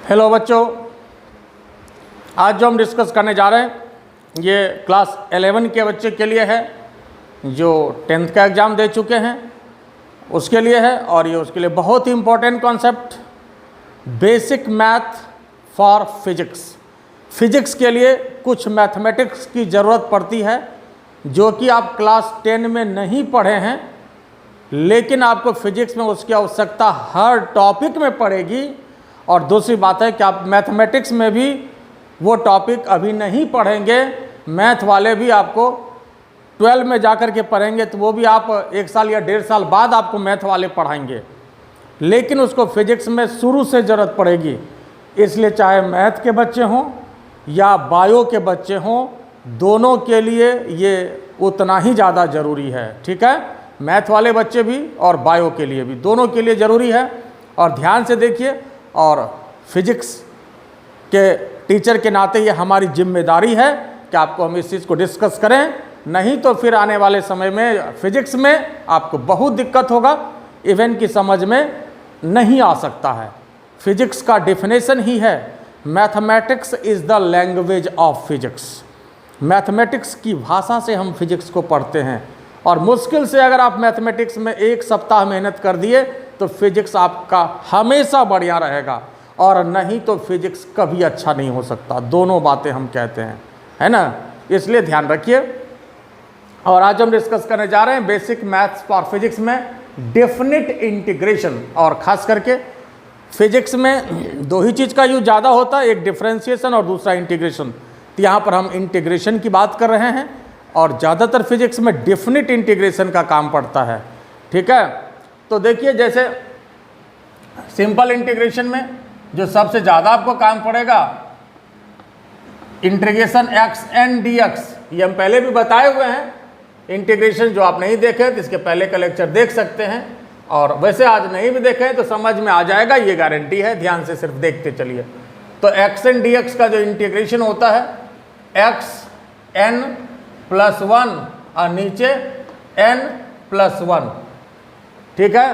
Hello बच्चों, आज जो हम डिस्कस करने जा रहे हैं ये क्लास 11 के बच्चे के लिए है जो 10th का एग्ज़ाम दे चुके हैं उसके लिए है। और ये उसके लिए बहुत ही important concept, basic math for physics. Physics के लिए कुछ मैथमेटिक्स की ज़रूरत पड़ती है जो कि आप क्लास 10 में नहीं पढ़े हैं, लेकिन आपको फिजिक्स में उसकी आवश्यकता हर टॉपिक में पड़ेगी। और दूसरी बात है कि आप मैथमेटिक्स में भी वो टॉपिक अभी नहीं पढ़ेंगे, मैथ वाले भी आपको 12 में जाकर के पढ़ेंगे, तो वो भी आप 1 साल या 1.5 साल बाद आपको मैथ वाले पढ़ाएंगे, लेकिन उसको फिजिक्स में शुरू से ज़रूरत पड़ेगी। इसलिए चाहे मैथ के बच्चे हों या बायो के बच्चे हों, दोनों के लिए ये उतना ही ज़्यादा ज़रूरी है। ठीक है, मैथ वाले बच्चे भी और बायो के लिए भी, दोनों के लिए ज़रूरी है। और ध्यान से देखिए, और फिजिक्स के टीचर के नाते ये हमारी जिम्मेदारी है कि आपको हम इस चीज़ को डिस्कस करें, नहीं तो फिर आने वाले समय में फिजिक्स में आपको बहुत दिक्कत होगा, इवन की समझ में नहीं आ सकता है। फिजिक्स का डेफिनेशन ही है mathematics is the language of physics. Mathematics की भाषा से हम फिजिक्स को पढ़ते हैं, और मुश्किल से अगर आप मैथमेटिक्स में 1 सप्ताह मेहनत कर दिए तो फिजिक्स आपका हमेशा बढ़िया रहेगा, और नहीं तो फिजिक्स कभी अच्छा नहीं हो सकता। दोनों बातें हम कहते हैं, है ना, इसलिए ध्यान रखिए। और आज हम डिस्कस करने जा रहे हैं बेसिक मैथ्स फॉर फिजिक्स में डेफिनिट इंटीग्रेशन। और ख़ास करके फिजिक्स में 2 ही चीज़ का यूज ज़्यादा होता है, एक डिफ्रेंशिएशन और दूसरा इंटीग्रेशन। तो यहाँ पर हम इंटीग्रेशन की बात कर रहे हैं, और ज़्यादातर फिजिक्स में डेफिनिट इंटीग्रेशन का काम पड़ता है। ठीक है, तो देखिए जैसे सिंपल इंटीग्रेशन में जो सबसे ज़्यादा आपको काम पड़ेगा, integration x n d x, ये हम पहले भी बताए हुए हैं। इंटीग्रेशन जो आप नहीं देखे तो इसके पहले का लेक्चर देख सकते हैं, और वैसे आज नहीं भी देखें तो समझ में आ जाएगा, ये गारंटी है। ध्यान से सिर्फ देखते चलिए। तो एक्स एन डी एक्स का जो इंटीग्रेशन होता है, एक्स एन प्लस 1 और नीचे एन प्लस 1। ठीक है,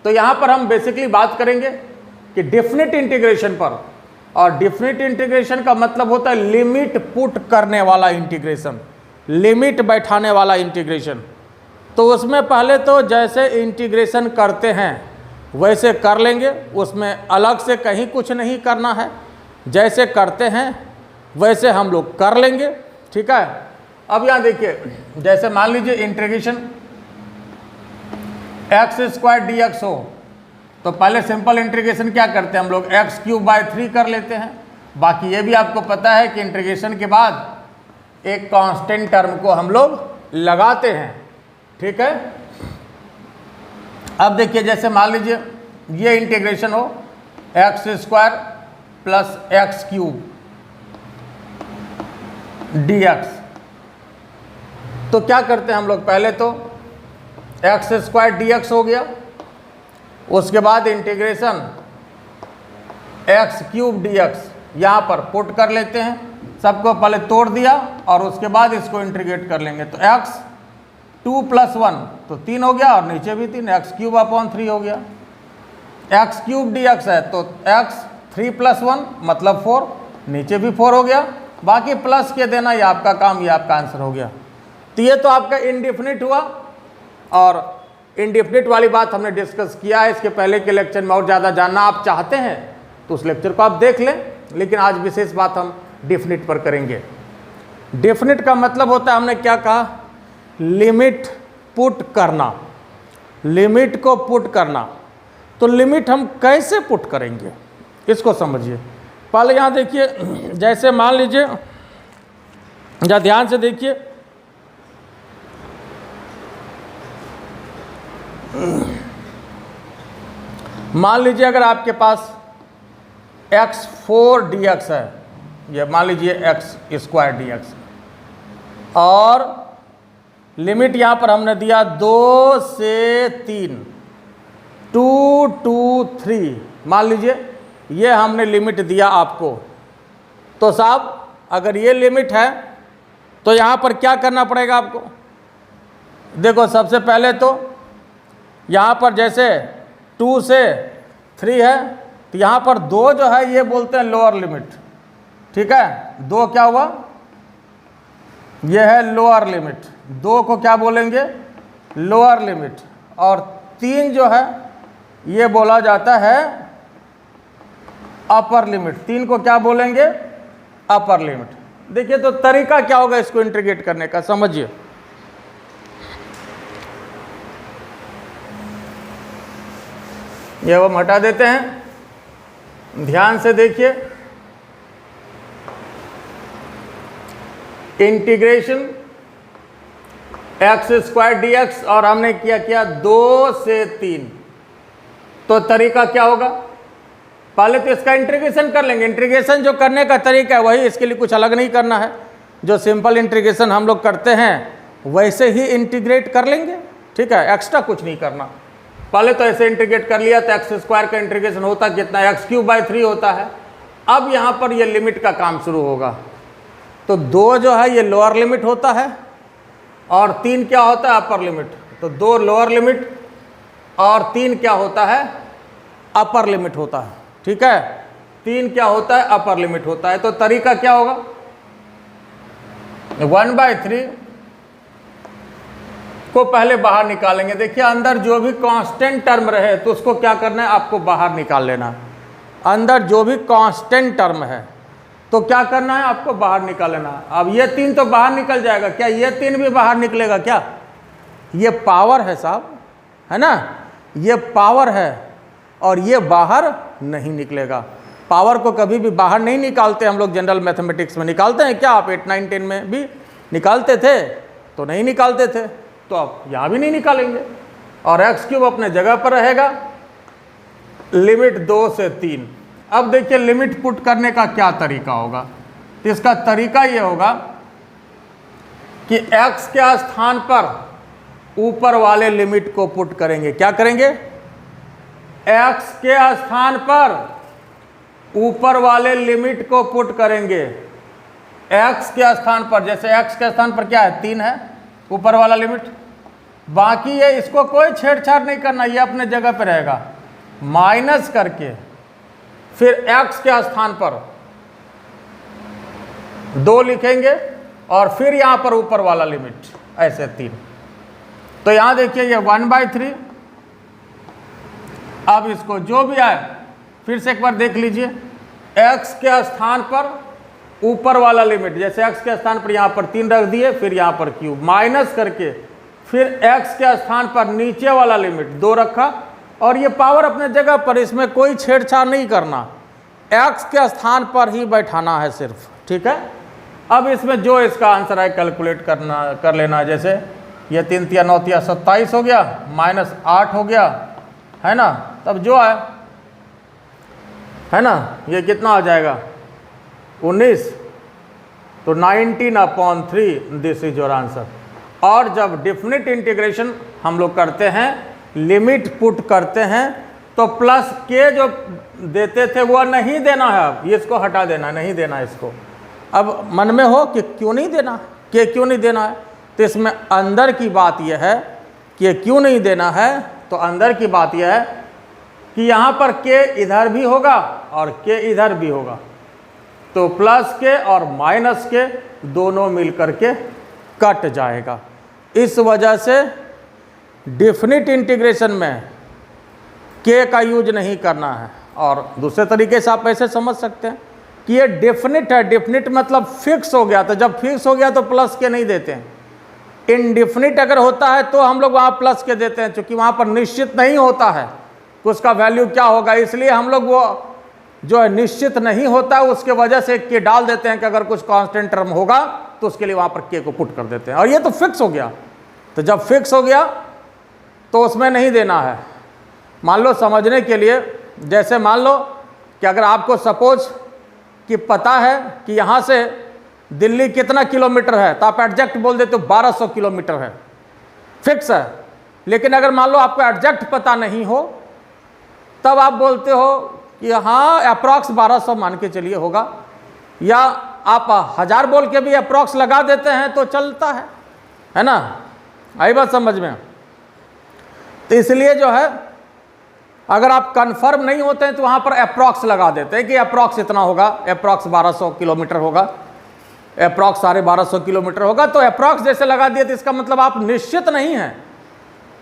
तो यहाँ पर हम बेसिकली बात करेंगे कि डेफिनिट इंटीग्रेशन पर। और डेफिनिट इंटीग्रेशन का मतलब होता है लिमिट पुट करने वाला इंटीग्रेशन, लिमिट बैठाने वाला इंटीग्रेशन। तो उसमें पहले तो जैसे इंटीग्रेशन करते हैं वैसे कर लेंगे, उसमें अलग से कहीं कुछ नहीं करना है, जैसे करते हैं वैसे हम लोग कर लेंगे। ठीक है, अब यहाँ देखिए, जैसे मान लीजिए integration x square D x हो, तो पहले सिंपल इंटीग्रेशन क्या करते हैं हम लोग, x³/3 कर लेते हैं। बाकी ये भी आपको पता है कि इंटीग्रेशन के बाद एक कांस्टेंट टर्म को हम लोग लगाते हैं। ठीक है, अब देखिए जैसे मान लीजिए ये इंटीग्रेशन हो x² + x³ dx, तो क्या करते हैं हम लोग, पहले तो x² dx हो गया, उसके बाद इंटीग्रेशन x³ dx यहाँ पर पुट कर लेते हैं, सबको पहले तोड़ दिया और उसके बाद इसको इंटीग्रेट कर लेंगे। तो x2 + 1 तो 3 हो गया, और नीचे भी 3, x³/3 हो गया। x³ dx है तो x3 + 1 मतलब 4, नीचे भी 4 हो गया। बाकी प्लस के देना, ये आपका काम, ये आपका आंसर हो गया। तो ये तो आपका इंडेफिनिट हुआ, और इंडेफिनिट वाली बात हमने डिस्कस किया है इसके पहले के लेक्चर में। और ज़्यादा जानना आप चाहते हैं तो उस लेक्चर को आप देख लें, लेकिन आज विशेष बात हम डेफिनिट पर करेंगे। डेफिनिट का मतलब होता है, हमने क्या कहा, लिमिट पुट करना, लिमिट को पुट करना। तो लिमिट हम कैसे पुट करेंगे इसको समझिए। पहले यहाँ देखिए, जैसे मान लीजिए, जरा ध्यान से देखिए, मान लीजिए अगर आपके पास x4 dx है, ये मान लीजिए x² dx, और लिमिट यहाँ पर हमने दिया 2 से 3, 2 to 3, मान लीजिए ये हमने लिमिट दिया आपको। तो साहब अगर ये लिमिट है तो यहाँ पर क्या करना पड़ेगा आपको, देखो सबसे पहले तो यहाँ पर जैसे 2 से 3 है तो यहाँ पर 2 जो है ये बोलते हैं लोअर लिमिट, ठीक है। 2 क्या हुआ, ये है लोअर लिमिट, 2 को क्या बोलेंगे, लोअर लिमिट। और 3 जो है ये बोला जाता है अपर लिमिट, 3 को क्या बोलेंगे, अपर लिमिट। देखिए तो तरीका क्या होगा इसको इंटीग्रेट करने का, समझिए। ये हम हटा देते हैं, ध्यान से देखिए। इंटीग्रेशन x² dx और हमने किया 2 से 3, तो तरीका क्या होगा, पहले तो इसका इंटीग्रेशन कर लेंगे। इंटीग्रेशन जो करने का तरीका है वही, इसके लिए कुछ अलग नहीं करना है, जो सिंपल इंटीग्रेशन हम लोग करते हैं वैसे ही इंटीग्रेट कर लेंगे, ठीक है, एक्स्ट्रा कुछ नहीं करना। पहले तो ऐसे इंटीग्रेट कर लिया तो x² का इंटीग्रेशन होता कितना, x³/3 होता है। अब यहाँ पर ये लिमिट का काम शुरू होगा, तो 2 जो है ये लोअर लिमिट होता है और 3 क्या होता है, अपर लिमिट। तो 2 लोअर लिमिट और 3 क्या होता है, अपर लिमिट होता है, ठीक है। 3 क्या होता है, अपर लिमिट होता है। तो तरीका क्या होगा, 1/3 को पहले बाहर निकालेंगे। देखिए अंदर जो भी कांस्टेंट टर्म रहे तो उसको क्या करना है, आपको बाहर निकाल लेना है। अंदर जो भी कांस्टेंट टर्म है तो क्या करना है, आपको बाहर निकाल लेना है। अब ये 3 तो बाहर निकल जाएगा, क्या ये 3 भी बाहर निकलेगा क्या, ये पावर है साहब, है ना, ये पावर है और ये बाहर नहीं निकलेगा। पावर को कभी भी बाहर नहीं निकालते हम लोग, जनरल मैथमेटिक्स में निकालते हैं क्या, आप 8, 9, 10 में भी निकालते थे, तो नहीं निकालते थे, तो आप यहाँ भी नहीं निकालेंगे। और x³ अपने जगह पर रहेगा, लिमिट 2 से 3। अब देखिए लिमिट पुट करने का क्या तरीका होगा, तो इसका तरीका ये होगा कि x के स्थान पर ऊपर वाले लिमिट को पुट करेंगे। क्या करेंगे, x के स्थान पर ऊपर वाले लिमिट को पुट करेंगे। x के स्थान पर, जैसे x के स्थान पर क्या है, 3 है ऊपर वाला लिमिट, बाकी ये इसको कोई छेड़छाड़ नहीं करना, ये अपने जगह पे रहेगा। माइनस करके फिर x के स्थान पर 2 लिखेंगे और फिर यहां पर ऊपर वाला लिमिट, ऐसे 3। तो यहां देखिए ये 1/3। अब इसको जो भी आए फिर से एक बार देख लीजिए, x के स्थान पर ऊपर वाला लिमिट, जैसे x के स्थान पर यहां पर 3 रख दिए, फिर यहां पर क्यूब, माइनस करके फिर x के स्थान पर नीचे वाला लिमिट 2 रखा और ये पावर अपने जगह पर, इसमें कोई छेड़छाड़ नहीं करना, x के स्थान पर ही बैठाना है सिर्फ, ठीक है। अब इसमें जो इसका आंसर है कैलकुलेट कर लेना, जैसे ये 3 × 9 = 27 हो गया, -8 हो गया, है ना। तब जो है ना, ये कितना आ जाएगा, 19, तो 19/3 दिस इज योर आंसर। और जब डेफिनेट इंटीग्रेशन हम लोग करते हैं, लिमिट पुट करते हैं, तो प्लस के जो देते थे वो नहीं देना है, अब ये इसको हटा देना, नहीं देना है इसको। अब मन में हो कि क्यों नहीं देना, के क्यों नहीं देना है, तो इसमें अंदर की बात यह है कि क्यों नहीं देना है, तो अंदर की बात यह है कि यहाँ पर के इधर भी होगा और के इधर भी होगा, तो प्लस के और माइनस के दोनों मिलकर के कट जाएगा। इस वजह से डेफिनिट इंटीग्रेशन में के का यूज नहीं करना है। और दूसरे तरीके से आप ऐसे समझ सकते हैं कि ये डेफिनिट है, डेफिनिट मतलब फिक्स हो गया, तो जब फिक्स हो गया तो प्लस के नहीं देते हैं। इनडिफिनिट अगर होता है तो हम लोग वहाँ प्लस के देते हैं, क्योंकि वहाँ पर निश्चित नहीं होता है कि उसका वैल्यू क्या होगा, इसलिए हम लोग वो जो है निश्चित नहीं होता है उसके वजह से के डाल देते हैं कि अगर कुछ कांस्टेंट टर्म होगा तो उसके लिए वहाँ पर के को पुट कर देते हैं। और ये तो फिक्स हो गया, तो जब फिक्स हो गया तो उसमें नहीं देना है। मान लो समझने के लिए, जैसे मान लो कि अगर आपको सपोज कि पता है कि यहाँ से दिल्ली कितना किलोमीटर है, तो आप एग्जैक्ट बोल देते हो 1200 किलोमीटर है, फिक्स है। लेकिन अगर मान लो आपको एग्जैक्ट पता नहीं हो, तब आप बोलते हो कि हाँ अप्रॉक्स 1200 मान के चलिए होगा, या आप 1000 बोल के भी अप्रॉक्स लगा देते हैं तो चलता है ना। आई बात समझ में। तो इसलिए जो है अगर आप कंफर्म नहीं होते हैं तो वहाँ पर अप्रॉक्स लगा देते हैं कि अप्रॉक्स इतना होगा, अप्रॉक्स 1200 किलोमीटर होगा, अप्रॉक्स 1250 किलोमीटर होगा। तो अप्रॉक्स जैसे लगा दिए तो इसका मतलब आप निश्चित नहीं हैं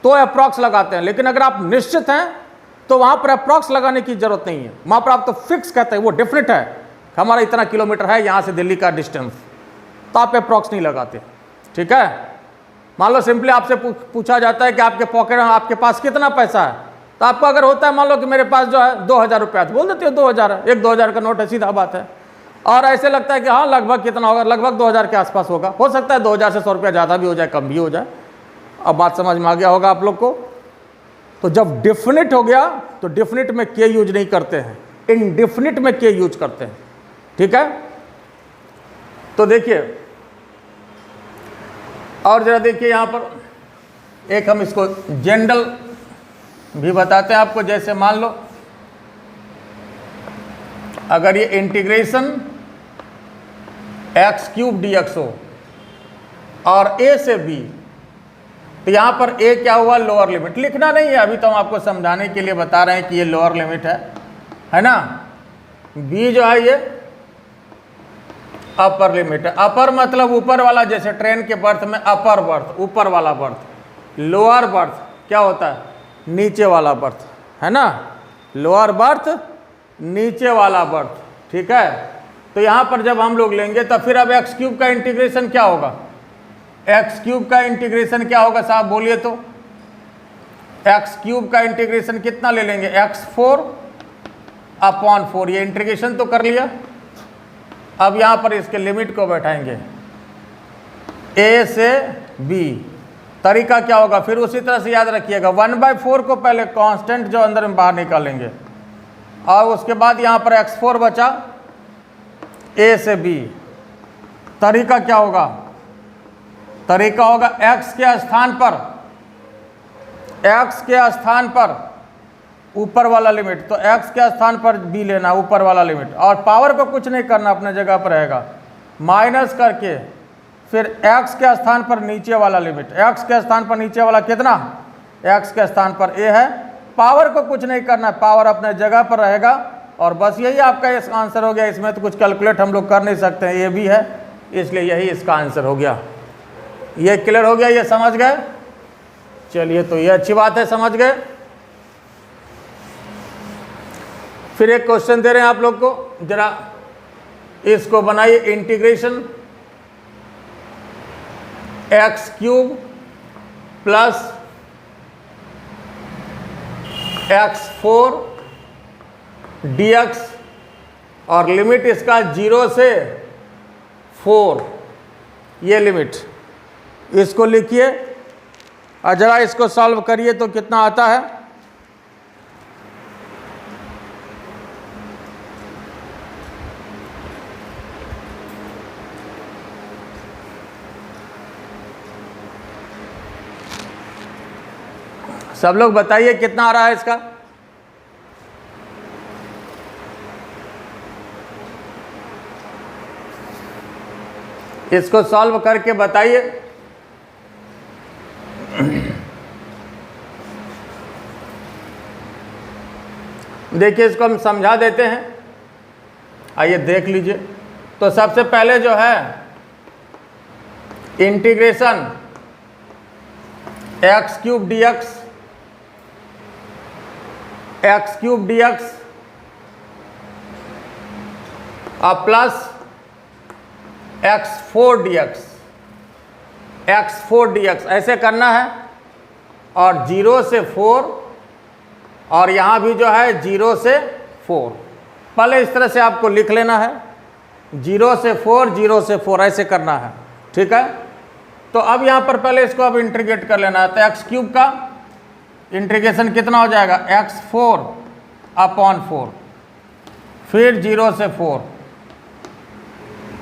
तो अप्रॉक्स लगाते हैं। लेकिन अगर आप निश्चित हैं तो वहाँ पर अप्रॉक्स लगाने की जरूरत नहीं है, वहाँ पर आप तो फिक्स कहते हैं, वो डेफिनेट है हमारा इतना किलोमीटर है यहाँ से दिल्ली का डिस्टेंस, तो आप अप्रॉक्स नहीं लगाते। ठीक है, मान लो सिंपली आपसे पूछा जाता है कि आपके पॉकेट में आपके पास कितना पैसा है, तो आपको अगर होता है मान लो कि मेरे पास जो है 2000 रुपया, तो बोल देते हो 2000 है, एक 2000 का नोट है, सीधा बात है। और ऐसे लगता है कि हाँ लगभग कितना होगा, लगभग 2000 के आसपास होगा, हो सकता है 2000 से 100 रुपया ज़्यादा भी हो जाए, कम भी हो जाए। अब बात समझ में आ गया होगा आप लोग को। तो जब डिफिनिट हो गया तो डिफिनिट में के यूज नहीं करते हैं, इनडिफिनिट में के यूज करते हैं। ठीक है, तो देखिए और जरा देखिए यहाँ पर एक हम इसको जनरल भी बताते हैं आपको। जैसे मान लो अगर ये इंटीग्रेशन x³ dx हो और a से b, तो यहाँ पर a क्या हुआ, लोअर लिमिट। लिखना नहीं है अभी, तो हम आपको समझाने के लिए बता रहे हैं कि ये लोअर लिमिट है ना। b जो है ये अपर लिमिट है। अपर मतलब ऊपर वाला, जैसे ट्रेन के बर्थ में अपर बर्थ ऊपर वाला बर्थ, लोअर बर्थ क्या होता है, नीचे वाला बर्थ, है ना। लोअर बर्थ नीचे वाला बर्थ। ठीक है, तो यहाँ पर जब हम लोग लेंगे तो फिर अब x³ का इंटीग्रेशन क्या होगा, x³ का इंटीग्रेशन क्या होगा साहब बोलिए तो। x³ का इंटीग्रेशन कितना ले लेंगे, x4/4। ये इंटीग्रेशन तो कर लिया। अब यहाँ पर इसके लिमिट को बैठाएंगे a से b। तरीका क्या होगा, फिर उसी तरह से याद रखिएगा 1/4 को पहले कांस्टेंट जो अंदर में बाहर निकालेंगे और उसके बाद यहाँ पर x4 बचा a से b। तरीका क्या होगा, तरीका होगा x के स्थान पर ऊपर वाला लिमिट, तो x के स्थान पर b लेना ऊपर वाला लिमिट, और पावर को कुछ नहीं करना, अपने जगह पर रहेगा, माइनस करके फिर x के स्थान पर नीचे वाला लिमिट। x के स्थान पर नीचे वाला कितना, x के स्थान पर a है, पावर को कुछ नहीं करना, पावर अपने जगह पर रहेगा। और बस यही आपका इस आंसर हो गया। इसमें तो कुछ कैलकुलेट हम लोग कर नहीं सकते हैं, ये भी है, इसलिए यही इसका आंसर हो गया। ये क्लियर हो गया, ये समझ गए। चलिए, तो ये अच्छी बात है, समझ गए। फिर एक क्वेश्चन दे रहे हैं आप लोग को, जरा इसको बनाइए। Integration x³ plus x4 dx और लिमिट इसका 0 से 4, ये लिमिट, इसको लिखिए और जरा इसको सॉल्व करिए तो कितना आता है। सब लोग बताइए कितना आ रहा है इसका। इसको सॉल्व करके बताइए। देखिए, इसको हम समझा देते हैं, आइए देख लीजिए। तो सबसे पहले जो है इंटीग्रेशन x³ dx और प्लस x4 dx ऐसे करना है। और 0 से 4, और यहाँ भी जो है 0 से 4, पहले इस तरह से आपको लिख लेना है, 0 से 4, 0 से 4 ऐसे करना है। ठीक है, तो अब यहाँ पर पहले इसको अब इंटीग्रेट कर लेना है। तो x³ का इंटीग्रेशन कितना हो जाएगा, x4/4, फिर 0 से 4,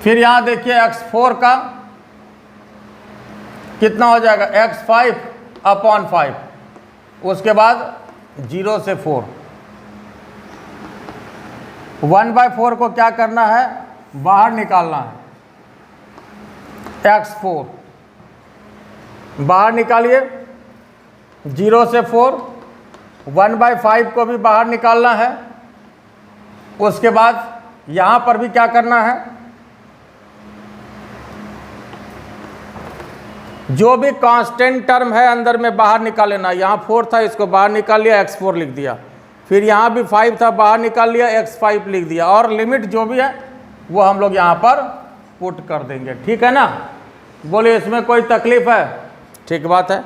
फिर यहाँ देखिए x4 का कितना हो जाएगा, x5/5, उसके बाद 0 से 4। 1/4 को क्या करना है, बाहर निकालना है, x4 बाहर निकालिए, 0 से 4 1/5 को भी बाहर निकालना है। उसके बाद यहां पर भी क्या करना है, जो भी कांस्टेंट टर्म है अंदर में बाहर निकाल लेना। यहां 4 था, इसको बाहर निकाल लिया, x4 लिख दिया। फिर यहां भी 5 था, बाहर निकाल लिया, x5 लिख दिया। और लिमिट जो भी है वो हम लोग यहां पर पुट कर देंगे। ठीक है ना, बोलिए इसमें कोई तकलीफ है? ठीक बात है।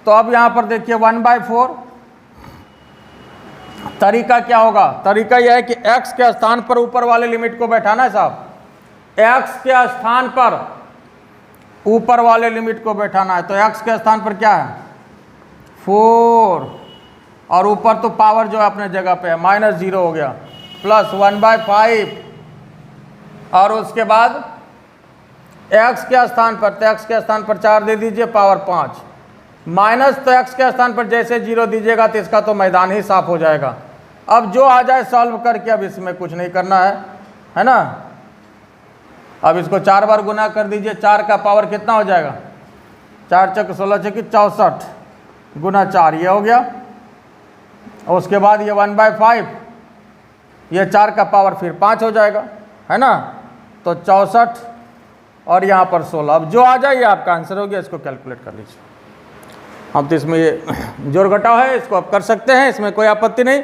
तो अब यहां पर देखिए 1/4 तरीका क्या होगा? तरीका यह है कि x के स्थान पर ऊपर वाले लिमिट को बैठाना है साहब। x के स्थान पर ऊपर वाले लिमिट को बैठाना है। तो x के स्थान पर क्या है? 4, और ऊपर तो पावर जो है अपने जगह पे है, -0 हो गया, प्लस 1/5, और उसके बाद x के स्थान पर, तो x के स्थान पर 4 दे दीजिए, पावर 5, माइनस, तो x के स्थान पर जैसे 0 दीजिएगा तो इसका तो मैदान ही साफ हो जाएगा। अब जो आ जाए सॉल्व करके, अब इसमें कुछ नहीं करना है ना। अब इसको 4 बार गुना कर दीजिए, 4 का पावर कितना हो जाएगा? 4 × 16 = 64 गुना 4, ये हो गया। और उसके बाद ये 1/5, ये 4 का पावर फिर 5 हो जाएगा, है ना। तो 64 और यहाँ पर 16। अब जो आ जाए ये आपका आंसर हो गया। इसको कैलकुलेट कर लीजिए। अब तो इसमें ये जोड़ घटाव है, इसको आप कर सकते हैं, इसमें कोई आपत्ति नहीं।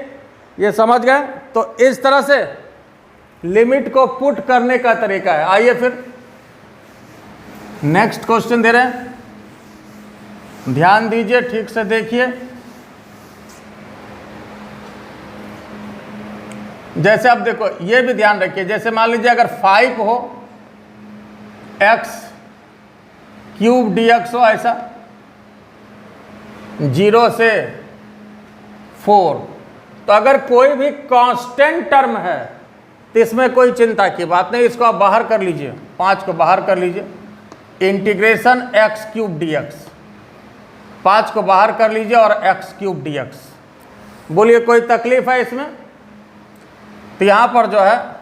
ये समझ गए? तो इस तरह से लिमिट को पुट करने का तरीका है। आइए फिर नेक्स्ट क्वेश्चन दे रहे हैं, ध्यान दीजिए, ठीक से देखिए। जैसे अब देखो, ये भी ध्यान रखिए, जैसे मान लीजिए अगर 5 हो, x³ dx हो, ऐसा 0 से 4, तो अगर कोई भी कांस्टेंट टर्म है तो इसमें कोई चिंता की बात नहीं। इसको आप बाहर कर लीजिए, 5 को बाहर कर लीजिए, इंटीग्रेशन x³ dx, 5 को बाहर कर लीजिए और x³ dx। बोलिए कोई तकलीफ है इसमें? तो यहां पर जो है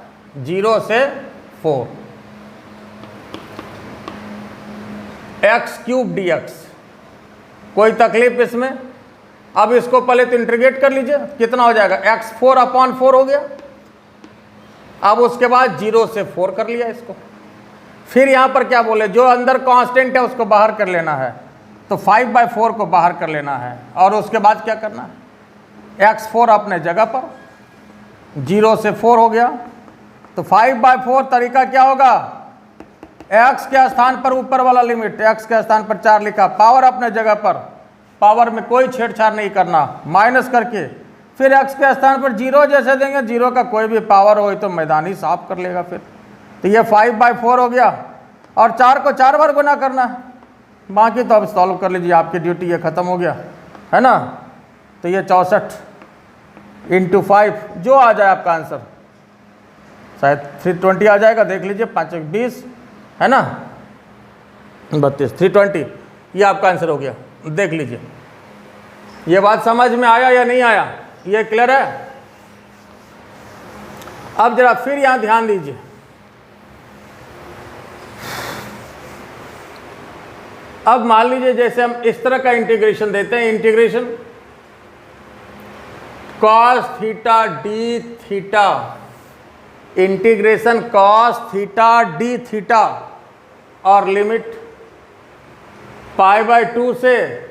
0 से 4 x³ dx, कोई तकलीफ इसमें? अब इसको पहले तो इंटीग्रेट कर लीजिए, कितना हो जाएगा? x4/4 हो गया। अब उसके बाद 0 से 4 कर लिया इसको। फिर यहां पर क्या बोले, जो अंदर कांस्टेंट है उसको बाहर कर लेना है, तो 5/4 को बाहर कर लेना है। और उसके बाद क्या करना है? x4 अपने जगह पर, 0 से 4 हो गया। तो 5/4 तरीका क्या होगा? x के स्थान पर ऊपर वाला लिमिट, x के स्थान पर 4 लिखा, पावर अपने जगह पर, पावर में कोई छेड़छाड़ नहीं करना, माइनस करके फिर x के स्थान पर 0 जैसे देंगे, 0 का कोई भी पावर हो तो मैदान ही साफ कर लेगा फिर। तो ये 5/4 हो गया, और 4 को 4 बार गुना करना है। बाकी तो अब सॉल्व कर लीजिए, आपकी ड्यूटी ये ख़त्म हो गया, है ना। तो ये 64 × 5, जो आ जाए आपका आंसर, शायद 320 आ जाएगा, देख लीजिए, 5 × 20, है ना, 32, 320, ये आपका आंसर हो गया। देख लीजिए, ये बात समझ में आया या नहीं आया? ये क्लियर है? अब जरा फिर यहां ध्यान दीजिए, अब मान लीजिए जैसे हम इस तरह का इंटीग्रेशन देते हैं, integration cos θ d θ, integration cos θ d θ, और लिमिट π/2 से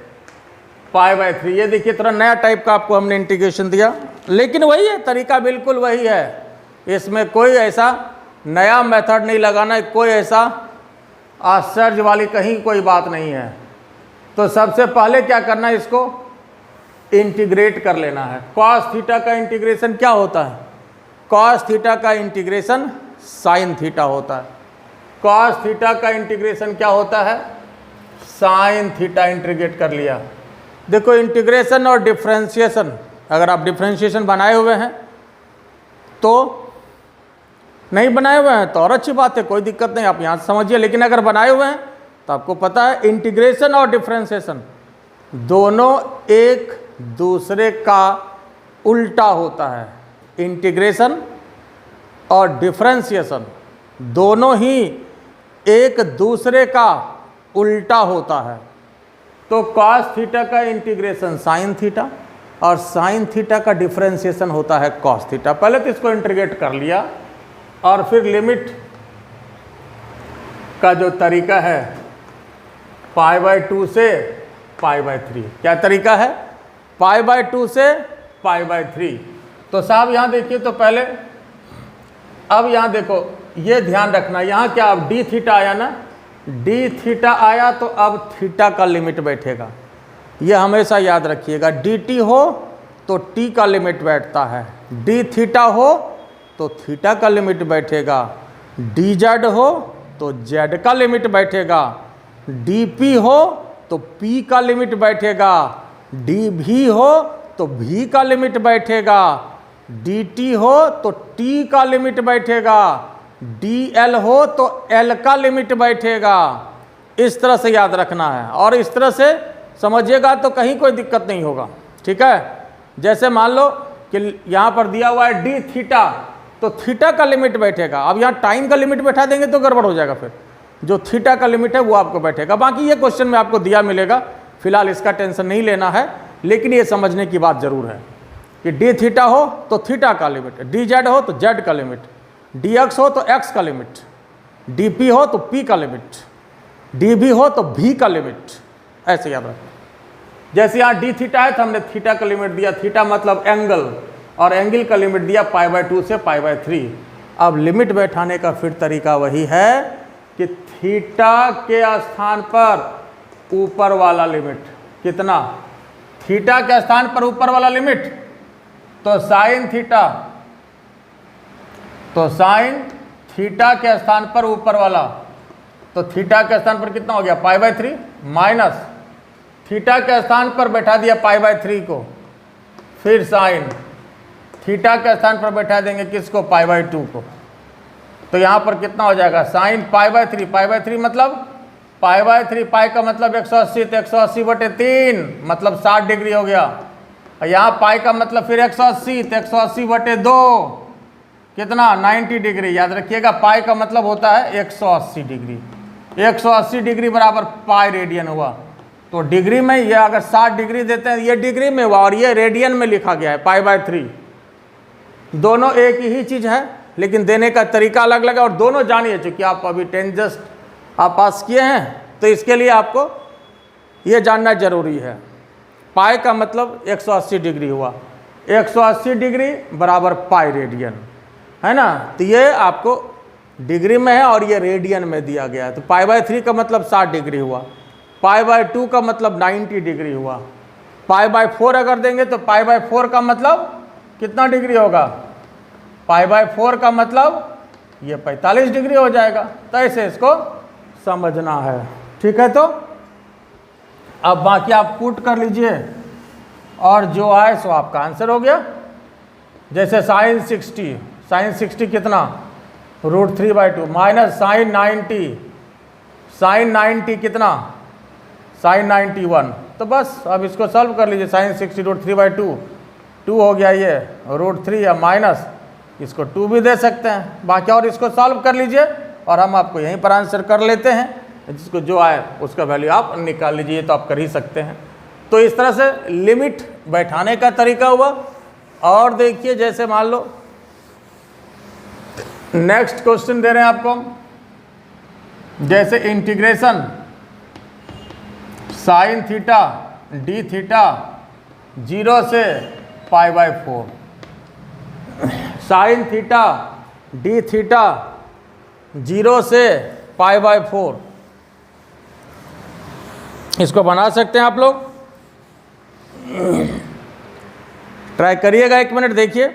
π/3। ये देखिए थोड़ा नया टाइप का आपको हमने इंटीग्रेशन दिया, लेकिन वही है, तरीका बिल्कुल वही है। इसमें कोई ऐसा नया मेथड नहीं लगाना है, कोई ऐसा आश्चर्य वाली कहीं कोई बात नहीं है। तो सबसे पहले क्या करना है, इसको इंटीग्रेट कर लेना है। cos θ का इंटीग्रेशन क्या होता है? cos θ का इंटीग्रेशन sin θ होता है। cos θ का इंटीग्रेशन क्या होता है? sin θ। इंटीग्रेट कर लिया। देखो इंटीग्रेशन और डिफ्रेंशिएशन, अगर आप डिफ्रेंशिएशन बनाए हुए हैं तो, नहीं बनाए हुए हैं तो और अच्छी बात है, कोई दिक्कत नहीं, आप यहाँ से समझिए। लेकिन अगर बनाए हुए हैं तो आपको पता है इंटीग्रेशन और डिफ्रेंशिएशन दोनों एक दूसरे का उल्टा होता है। इंटीग्रेशन और डिफ्रेंशिएशन दोनों ही एक दूसरे का उल्टा होता है। तो cos θ का इंटीग्रेशन sin θ, और साइन थीटा का डिफरेंशिएशन होता है कॉस थीटा। पहले तो इसको इंटीग्रेट कर लिया और फिर लिमिट का जो तरीका है π/2 से π/3। क्या तरीका है? π/2 से π/3। तो साहब यहाँ देखिए, तो पहले अब यहाँ देखो, ये ध्यान रखना, यहाँ क्या अब डी थीटा आया ना, डी थीटा आया तो अब थीटा का लिमिट बैठेगा। ये हमेशा याद रखिएगा, डी टी हो तो टी का लिमिट बैठता है, डी थीटा हो तो थीटा का लिमिट बैठेगा, डी जेड हो तो जेड का लिमिट बैठेगा, डी पी हो तो पी का लिमिट बैठेगा, डी भी हो तो भी का लिमिट बैठेगा, डी टी हो तो टी का लिमिट बैठेगा, डी एल हो तो एल का लिमिट बैठेगा। इस तरह से याद रखना है और इस तरह से समझिएगा तो कहीं कोई दिक्कत नहीं होगा। ठीक है, जैसे मान लो कि यहाँ पर दिया हुआ है डी थीटा, तो थीटा का लिमिट बैठेगा। अब यहाँ टाइम का लिमिट बैठा देंगे तो गड़बड़ हो जाएगा, फिर जो थीटा का लिमिट है वो आपको बैठेगा। बाकी ये क्वेश्चन में आपको दिया मिलेगा, फिलहाल इसका टेंशन नहीं लेना है, लेकिन ये समझने की बात जरूर है कि डी थीटा हो तो थीटा का लिमिट, डी जेड हो तो जेड का लिमिट, डी एक्स हो तो एक्स का लिमिट, डी पी हो तो पी का लिमिट, डी भी हो तो भी का लिमिट। ऐसे याद रखो। जैसे यहाँ डी थीटा है तो हमने थीटा का लिमिट दिया, थीटा मतलब एंगल, और एंगल का लिमिट दिया π/2 से π/3। अब लिमिट बैठाने का फिर तरीका वही है कि थीटा के स्थान पर ऊपर वाला लिमिट कितना, थीटा के स्थान पर ऊपर वाला लिमिट तो साइन थीटा, तो साइन थीटा के स्थान पर ऊपर वाला, तो थीटा के स्थान पर कितना हो गया π/3 माइनस थीटा के स्थान पर बैठा दिया π/3 को, फिर साइन थीटा के स्थान पर बैठा देंगे किसको, π/2 को। तो यहाँ पर कितना हो जाएगा साइन π/3, π/3 मतलब π/3, पाई का मतलब 180, तो 180/3 मतलब 60 डिग्री हो गया। और यहाँ पाई का मतलब फिर 180, तो 180/2 कितना 90 डिग्री। याद रखिएगा पाई का मतलब होता है 180 डिग्री, 180 डिग्री बराबर पाई रेडियन हुआ। तो डिग्री में ये अगर 60 डिग्री देते हैं, ये डिग्री में हुआ और ये रेडियन में लिखा गया है π/3। दोनों एक ही चीज़ है लेकिन देने का तरीका अलग अलग है, और दोनों जानिए चूँकि आप अभी 10 जस्ट आप पास किए हैं तो इसके लिए आपको ये जानना जरूरी है। पाई का मतलब 180 डिग्री हुआ, 180 डिग्री बराबर पाई रेडियन है ना। तो ये आपको डिग्री में है और ये रेडियन में दिया गया है। तो π/3 का मतलब 60 डिग्री हुआ, π/2 का मतलब 90 डिग्री हुआ, π/4 अगर देंगे तो π/4 का मतलब कितना डिग्री होगा, π/4 का मतलब ये 45 डिग्री हो जाएगा। तो ऐसे इसको समझना है। ठीक है, तो अब बाकी आप पुट कर लीजिए और जो आए सो आपका आंसर हो गया। जैसे साइन 60 कितना √3/2 माइनस साइन 90 कितना साइन 91। तो बस अब इसको सॉल्व कर लीजिए। साइन 60 √3/2 2 हो गया, ये √3 या माइनस इसको 2 भी दे सकते हैं। बाकी और इसको सॉल्व कर लीजिए और हम आपको यहीं पर आंसर कर लेते हैं। जिसको जो आए उसका वैल्यू आप निकाल लीजिए, तो आप कर ही सकते हैं। तो इस तरह से लिमिट बैठाने का तरीका हुआ। और देखिए जैसे मान लो नेक्स्ट क्वेश्चन दे रहे हैं आपको, जैसे integration sine theta D theta 0 से π/4, साइन थीटा डी थीटा 0 से π/4, इसको बना सकते हैं आप लोग। ट्राई करिएगा, 1 मिनट देखिए।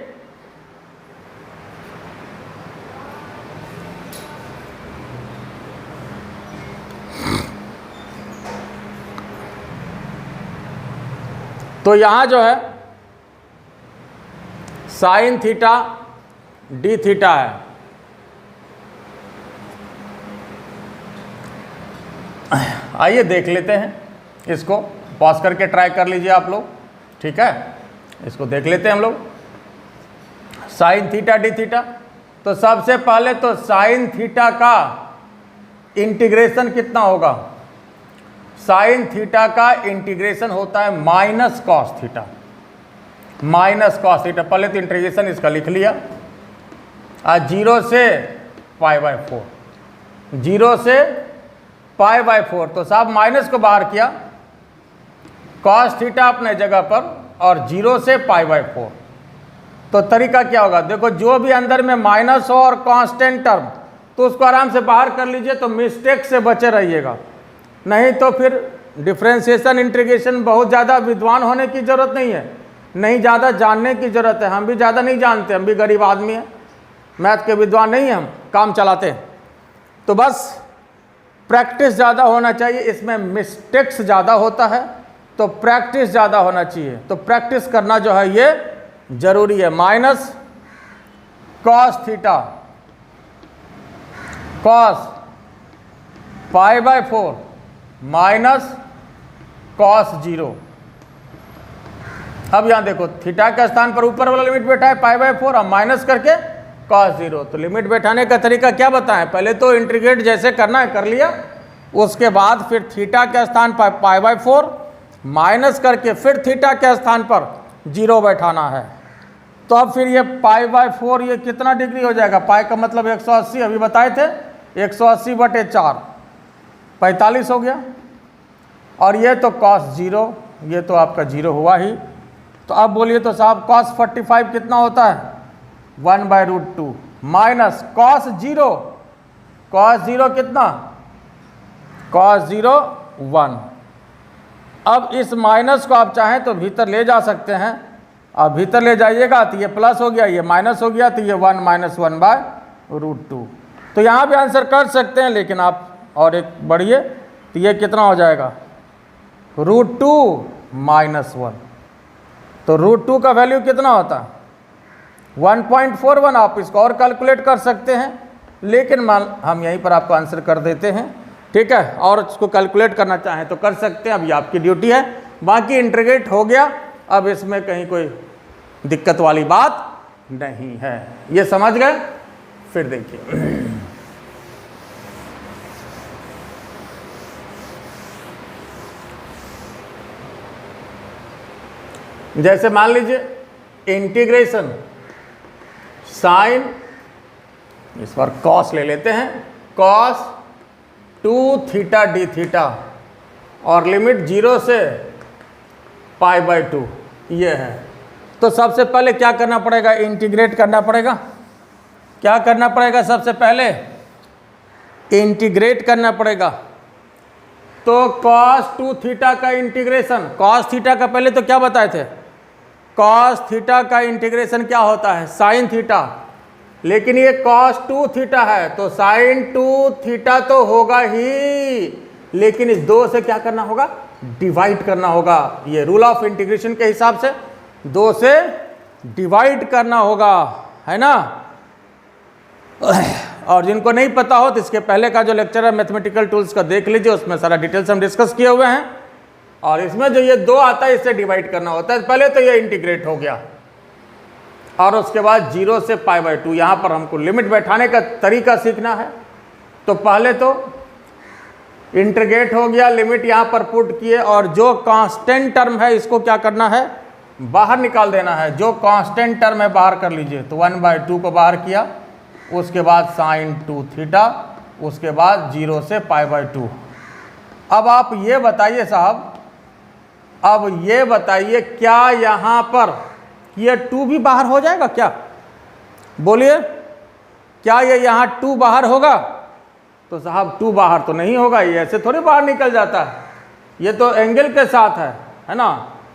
तो यहां जो है साइन थीटा डी थीटा है, आइए देख लेते हैं। इसको पॉज करके ट्राई कर लीजिए आप लोग। ठीक है, इसको देख लेते हैं हम लोग। साइन थीटा डी थीटा, तो सबसे पहले तो साइन थीटा का इंटीग्रेशन कितना होगा, साइन थीटा का इंटीग्रेशन होता है minus cos theta. Minus cos theta, पहले तो इंटीग्रेशन इसका लिख लिया, 0 से π/4, 0 से π/4, तो साहब माइनस को बाहर किया, कॉस थीटा अपने जगह पर और 0 से π/4। तो तरीका क्या होगा, देखो जो भी अंदर में माइनस हो और कांस्टेंट टर्म तो उसको आराम से बाहर कर लीजिए, तो मिस्टेक से बचे रहिएगा, नहीं तो फिर डिफ्रेंशिएशन इंटीग्रेशन बहुत ज़्यादा विद्वान होने की ज़रूरत नहीं है, नहीं ज़्यादा जानने की ज़रूरत है। हम भी ज़्यादा नहीं जानते, हम भी गरीब आदमी हैं, मैथ के विद्वान नहीं हैं, हम काम चलाते हैं। तो बस प्रैक्टिस ज़्यादा होना चाहिए, इसमें मिस्टेक्स ज़्यादा होता है, तो प्रैक्टिस ज़्यादा होना चाहिए। तो प्रैक्टिस करना जो है ये ज़रूरी है। Minus cos theta cos π/4 minus cos 0। अब यहां देखो थीटा के स्थान पर ऊपर वाला लिमिट बैठा है π/4 और माइनस करके कॉस 0। तो लिमिट बैठाने का तरीका क्या बताएं, पहले तो इंटीग्रेट जैसे करना है कर लिया, उसके बाद फिर थीटा के स्थान पर π/4 माइनस करके फिर थीटा के स्थान पर 0 बैठाना है। तो अब फिर ये π/4 ये कितना डिग्री हो जाएगा, पाई का मतलब 180, अभी बताए थे 180/4 45 हो गया, और ये तो cos 0, ये तो आपका 0 हुआ ही। तो अब बोलिए तो साहब cos 45 कितना होता है, 1/√2 माइनस cos 0 कितना, cos 0 1। अब इस माइनस को आप चाहें तो भीतर ले जा सकते हैं, अब भीतर ले जाइएगा तो ये प्लस हो गया, ये माइनस हो गया, तो ये 1 - 1/√2। तो यहाँ भी आंसर कर सकते हैं, लेकिन आप और एक बढ़िए, तो ये कितना हो जाएगा, √2 - 1। तो √2 का वैल्यू कितना होता है, 1.41। आप इसको और कैलकुलेट कर सकते हैं, लेकिन हम यहीं पर आपको आंसर कर देते हैं, ठीक है। और इसको कैलकुलेट करना चाहें तो कर सकते हैं, अभी आपकी ड्यूटी है। बाकी इंटीग्रेट हो गया, अब इसमें कहीं कोई दिक्कत वाली बात नहीं है, ये समझ गए। फिर देखिए जैसे मान लीजिए इंटीग्रेशन साइन, इस बार कॉस ले लेते हैं, कॉस 2 थीटा डी थीटा और लिमिट 0 से π/2 ये है। तो सबसे पहले क्या करना पड़ेगा, इंटीग्रेट करना पड़ेगा। क्या करना पड़ेगा, सबसे पहले इंटीग्रेट करना पड़ेगा। तो cos 2 थीटा का इंटीग्रेशन, cos थीटा का पहले तो क्या बताए थे, cos थीटा का इंटीग्रेशन क्या होता है, साइन थीटा, लेकिन ये cos 2 थीटा है तो साइन 2 थीटा तो होगा ही, लेकिन इस 2 से क्या करना होगा, डिवाइड करना होगा। ये रूल ऑफ इंटीग्रेशन के हिसाब से 2 से डिवाइड करना होगा, है ना। और जिनको नहीं पता हो तो इसके पहले का जो लेक्चर है मैथमेटिकल टूल्स का देख लीजिए, उसमें सारा डिटेल्स हम डिस्कस किए हुए हैं। और इसमें जो ये 2 आता है इससे डिवाइड करना होता है। पहले तो ये इंटीग्रेट हो गया और उसके बाद 0 से π/2, यहाँ पर हमको लिमिट बैठाने का तरीका सीखना है। तो पहले तो इंटीग्रेट हो गया, लिमिट यहाँ पर पुट किए, और जो कांस्टेंट टर्म है इसको क्या करना है, बाहर निकाल देना है। जो कांस्टेंट टर्म है बाहर कर लीजिए, तो 1/2 को बाहर किया, उसके बाद साइन 2 थीटा, उसके बाद 0 से π/2। अब आप ये बताइए साहब, अब ये बताइए क्या यहाँ पर ये 2 भी बाहर हो जाएगा क्या, बोलिए क्या ये यहाँ 2 बाहर होगा, तो साहब 2 बाहर तो नहीं होगा, ये ऐसे थोड़ी बाहर निकल जाता है, ये तो एंगल के साथ है ना।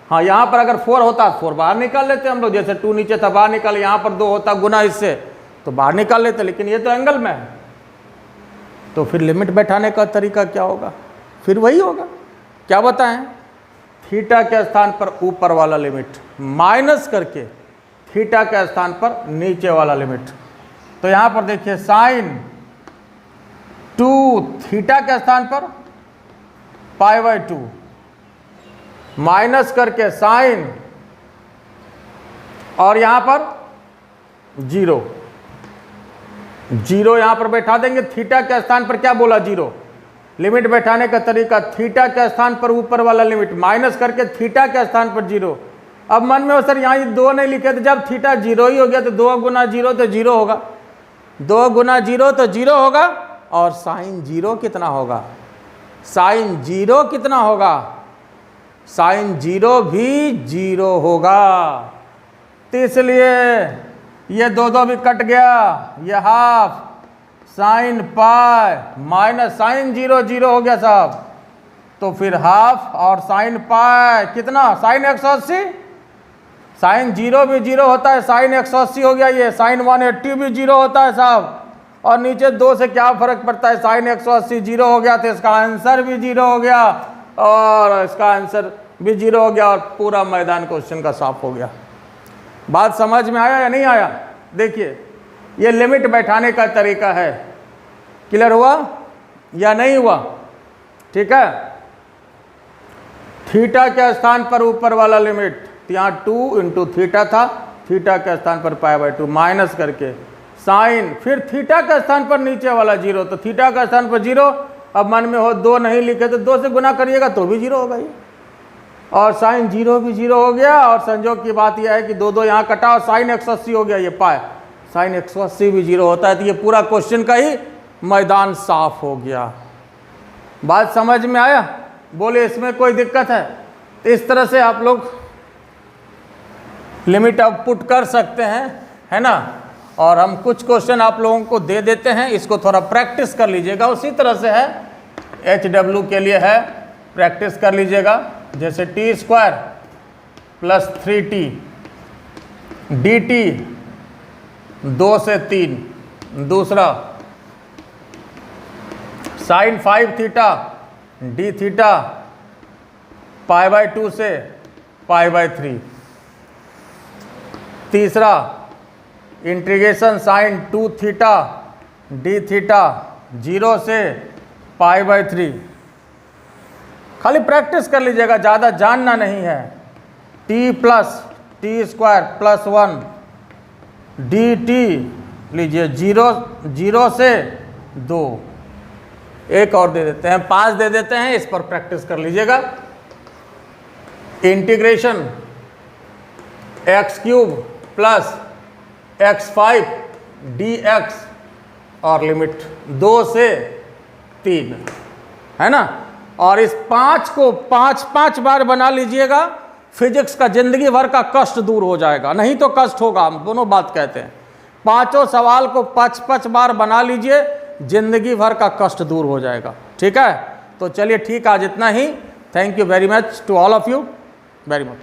हाँ यहाँ पर अगर 4 होता 4 बाहर निकाल लेते हम लोग, जैसे 2 नीचे था बाहर निकाल, यहाँ पर 2 होता गुना इससे तो बाहर निकाल लेते, लेकिन ये तो एंगल में है। तो फिर लिमिट बैठाने का तरीका क्या होगा, फिर वही होगा, क्या बताएं, थीटा के स्थान पर ऊपर वाला लिमिट माइनस करके थीटा के स्थान पर नीचे वाला लिमिट। तो यहाँ पर देखिए साइन 2 थीटा के स्थान पर π/2 माइनस करके साइन, और यहाँ पर 0 यहाँ पर बैठा देंगे। थीटा के स्थान पर क्या बोला, 0। लिमिट बैठाने का तरीका, थीटा के स्थान पर ऊपर वाला लिमिट माइनस करके थीटा के स्थान पर 0, अब मन में हो सर यहाँ 2 नहीं लिखे तो जब थीटा 0 ही हो गया तो 2 गुना 0 तो 0 होगा, 2 गुना 0 तो 0 होगा। और साइन 0 कितना होगा? साइन 0 कितना होगा? साइन 0 भी 0 होगा। तो इसलिए ये 2 भी कट गया, ये half sine pi minus sine 0 0 हो गया साहब। तो फिर हाफ और साइन पाई कितना? साइन 180। साइन 0 भी 0 होता है, साइन 180 हो गया। ये साइन 180 भी 0 होता है साहब। और नीचे 2 से क्या फर्क पड़ता है? साइन 180 0 हो गया तो इसका आंसर भी 0 हो गया और इसका आंसर भी 0 हो गया और पूरा मैदान क्वेश्चन का साफ हो गया। बात समझ में आया या नहीं आया? देखिए ये लिमिट बैठाने का तरीका है। क्लियर हुआ या नहीं हुआ? ठीक है। थीटा के स्थान पर ऊपर वाला लिमिट, यहाँ 2 इंटू थीटा था, थीटा के स्थान पर π/2 माइनस करके साइन, फिर थीटा के स्थान पर नीचे वाला 0, तो थीटा के स्थान पर 0। अब मन में हो 2 नहीं लिखे तो 2 से गुना करिएगा तो भी 0 होगा ये। और साइन 0 भी 0 हो गया। और संयोग की बात यह है कि 2 यहाँ कटा और साइन 180 हो गया। ये पाए साइन 180 भी 0 होता है। तो ये पूरा क्वेश्चन का ही मैदान साफ हो गया। बात समझ में आया? बोले इसमें कोई दिक्कत है? तो इस तरह से आप लोग लिमिट अब पुट कर सकते हैं, है ना। और हम कुछ क्वेश्चन आप लोगों को दे देते हैं, इसको थोड़ा प्रैक्टिस कर लीजिएगा। उसी तरह से है HW के लिए है, प्रैक्टिस कर लीजिएगा। जैसे t² + 3t dt 2 से 3। दूसरा साइन 5 थीटा d थीटा π/2 से π/3। तीसरा integration sine 2 theta d theta 0 से π/3। खाली प्रैक्टिस कर लीजिएगा, ज़्यादा जानना नहीं है। t + t² + 1 dt लीजिए 0 से 2। एक और दे देते हैं, 5 दे देते हैं, इस पर प्रैक्टिस कर लीजिएगा। इंटीग्रेशन x³ + x5 dx और लिमिट 2 से 3, है ना। और इस 5 को 5 बार बना लीजिएगा, फिजिक्स का जिंदगी भर का कष्ट दूर हो जाएगा। नहीं तो कष्ट होगा, हम दोनों बात कहते हैं। 5 सवाल को 5 बार बना लीजिए, जिंदगी भर का कष्ट दूर हो जाएगा। ठीक है, तो चलिए ठीक, आज इतना ही। Thank you very much to all of you very much.